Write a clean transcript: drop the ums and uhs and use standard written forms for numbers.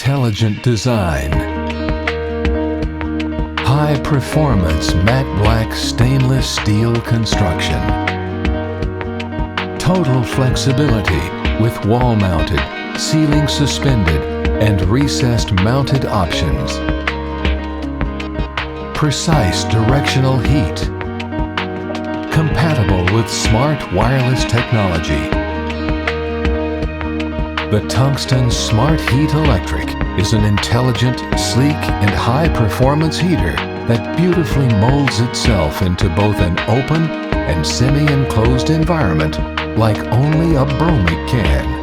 intelligent design. High-performance matte black stainless steel construction. Total flexibility with wall-mounted, ceiling suspended, and recessed mounted options. Precise directional heat. Compatible with smart wireless technology. The Tungsten Smart-Heat Electric is an intelligent, sleek, and high-performance heater that beautifully molds itself into both an open and semi-enclosed environment like only a Bromic can.